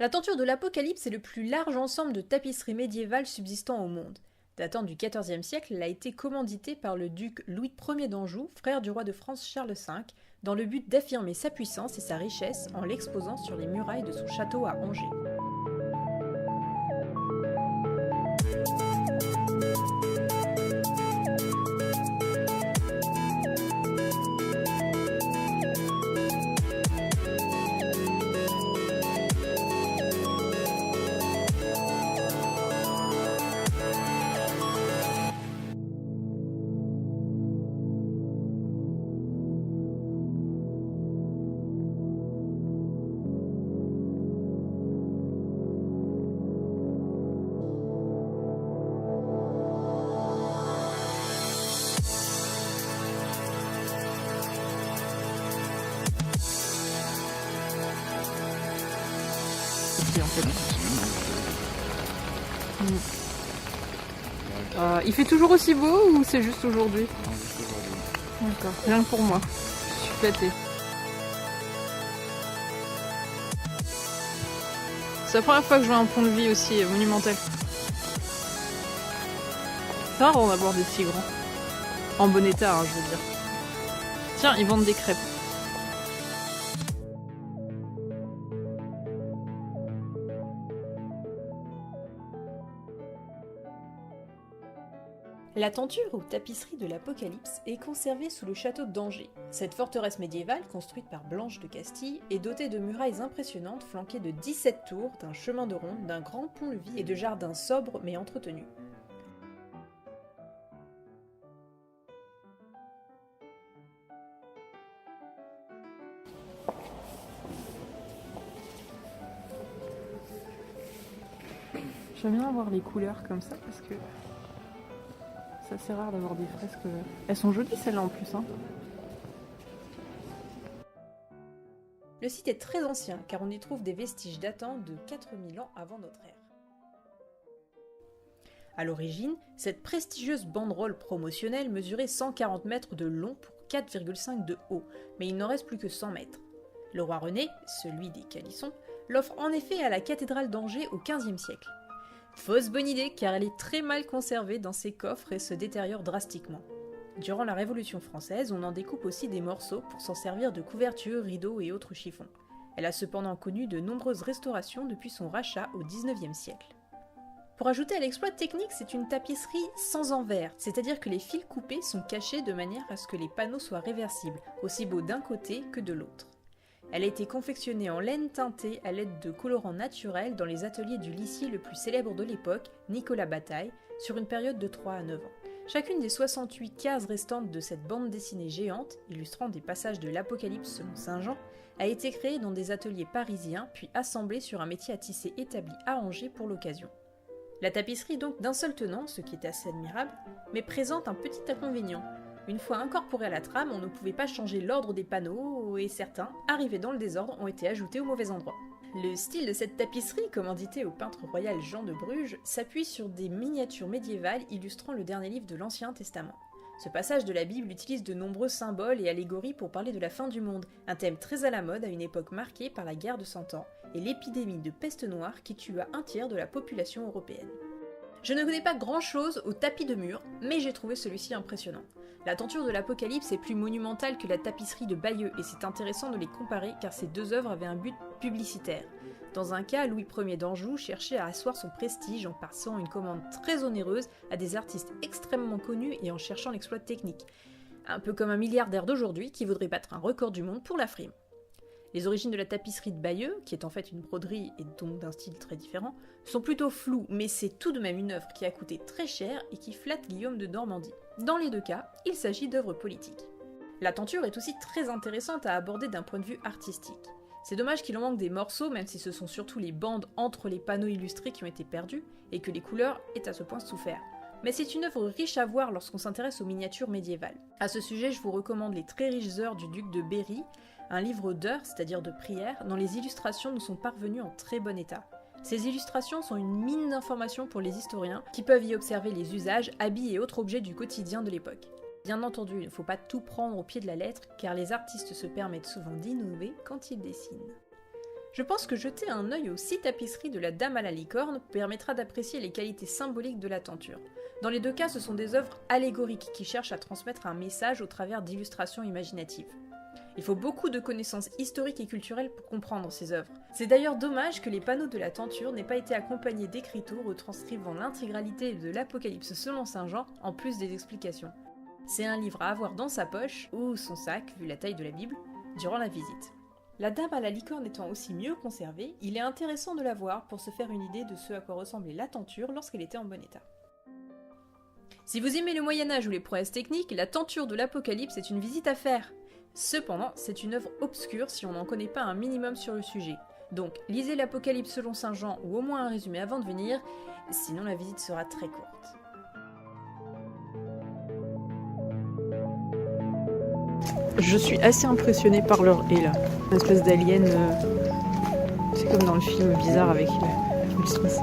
La tenture de l'Apocalypse est le plus large ensemble de tapisseries médiévales subsistant au monde. Datant du XIVe siècle, elle a été commanditée par le duc Louis Ier d'Anjou, frère du roi de France Charles V, dans le but d'affirmer sa puissance et sa richesse en l'exposant sur les murailles de son château à Angers. Ok, en fait. Il fait toujours aussi beau ou c'est juste aujourd'hui? Non, juste aujourd'hui. D'accord, rien que pour moi. Je suis flattée. C'est la première fois que je vois un pont-levis aussi monumental. C'est rare d'en avoir des si grands. En bon état, hein, je veux dire. Tiens, ils vendent des crêpes. La tenture ou tapisserie de l'Apocalypse est conservée sous le château d'Angers. Cette forteresse médiévale, construite par Blanche de Castille, est dotée de murailles impressionnantes flanquées de 17 tours, d'un chemin de ronde, d'un grand pont-levis et de jardins sobres mais entretenus. J'aime bien avoir les couleurs comme ça parce que c'est assez rare d'avoir des fresques. Elles sont jolies celles-là en plus, hein. Le site est très ancien car on y trouve des vestiges datant de 4000 ans avant notre ère. A l'origine, cette prestigieuse banderole promotionnelle mesurait 140 mètres de long pour 4,5 de haut, mais il n'en reste plus que 100 mètres. Le roi René, celui des Calissons, l'offre en effet à la cathédrale d'Angers au XVe siècle. Fausse bonne idée car elle est très mal conservée dans ses coffres et se détériore drastiquement. Durant la Révolution française, on en découpe aussi des morceaux pour s'en servir de couvertures, rideaux et autres chiffons. Elle a cependant connu de nombreuses restaurations depuis son rachat au XIXe siècle. Pour ajouter à l'exploit technique, c'est une tapisserie sans envers, c'est-à-dire que les fils coupés sont cachés de manière à ce que les panneaux soient réversibles, aussi beaux d'un côté que de l'autre. Elle a été confectionnée en laine teintée à l'aide de colorants naturels dans les ateliers du lissier le plus célèbre de l'époque, Nicolas Bataille, sur une période de 3 à 9 ans. Chacune des 68 cases restantes de cette bande dessinée géante, illustrant des passages de l'Apocalypse selon Saint Jean, a été créée dans des ateliers parisiens puis assemblée sur un métier à tisser établi à Angers pour l'occasion. La tapisserie donc d'un seul tenant, ce qui est assez admirable, mais présente un petit inconvénient. Une fois incorporée à la trame, on ne pouvait pas changer l'ordre des panneaux, et certains, arrivés dans le désordre, ont été ajoutés au mauvais endroit. Le style de cette tapisserie, commanditée au peintre royal Jean de Bruges, s'appuie sur des miniatures médiévales illustrant le dernier livre de l'Ancien Testament. Ce passage de la Bible utilise de nombreux symboles et allégories pour parler de la fin du monde, un thème très à la mode à une époque marquée par la guerre de Cent Ans et l'épidémie de peste noire qui tua un tiers de la population européenne. Je ne connais pas grand-chose au tapis de mur, mais j'ai trouvé celui-ci impressionnant. La tenture de l'Apocalypse est plus monumentale que la tapisserie de Bayeux et c'est intéressant de les comparer car ces deux œuvres avaient un but publicitaire. Dans un cas, Louis Ier d'Anjou cherchait à asseoir son prestige en passant une commande très onéreuse à des artistes extrêmement connus et en cherchant l'exploit technique. Un peu comme un milliardaire d'aujourd'hui qui voudrait battre un record du monde pour la frime. Les origines de la tapisserie de Bayeux, qui est en fait une broderie et donc d'un style très différent, sont plutôt floues, mais c'est tout de même une œuvre qui a coûté très cher et qui flatte Guillaume de Normandie. Dans les deux cas, il s'agit d'œuvres politiques. La tenture est aussi très intéressante à aborder d'un point de vue artistique. C'est dommage qu'il en manque des morceaux, même si ce sont surtout les bandes entre les panneaux illustrés qui ont été perdus, et que les couleurs aient à ce point souffert. Mais c'est une œuvre riche à voir lorsqu'on s'intéresse aux miniatures médiévales. À ce sujet, je vous recommande Les très riches heures du duc de Berry, un livre d'heures, c'est-à-dire de prières, dont les illustrations nous sont parvenues en très bon état. Ces illustrations sont une mine d'informations pour les historiens, qui peuvent y observer les usages, habits et autres objets du quotidien de l'époque. Bien entendu, il ne faut pas tout prendre au pied de la lettre, car les artistes se permettent souvent d'innover quand ils dessinent. Je pense que jeter un œil aux 6 tapisseries de la Dame à la licorne permettra d'apprécier les qualités symboliques de la tenture. Dans les deux cas, ce sont des œuvres allégoriques qui cherchent à transmettre un message au travers d'illustrations imaginatives. Il faut beaucoup de connaissances historiques et culturelles pour comprendre ces œuvres. C'est d'ailleurs dommage que les panneaux de la tenture n'aient pas été accompagnés d'écriteaux retranscrivant l'intégralité de l'Apocalypse selon Saint Jean, en plus des explications. C'est un livre à avoir dans sa poche, ou son sac, vu la taille de la Bible, durant la visite. La Dame à la licorne étant aussi mieux conservée, il est intéressant de la voir pour se faire une idée de ce à quoi ressemblait la tenture lorsqu'elle était en bon état. Si vous aimez le Moyen-Âge ou les prouesses techniques, la tenture de l'Apocalypse est une visite à faire. Cependant, c'est une œuvre obscure si on n'en connaît pas un minimum sur le sujet. Donc, lisez l'Apocalypse selon Saint Jean ou au moins un résumé avant de venir, sinon la visite sera très courte. Je suis assez impressionnée par leur haie là. Une espèce d'alien. C'est comme dans le film bizarre avec Will Smith.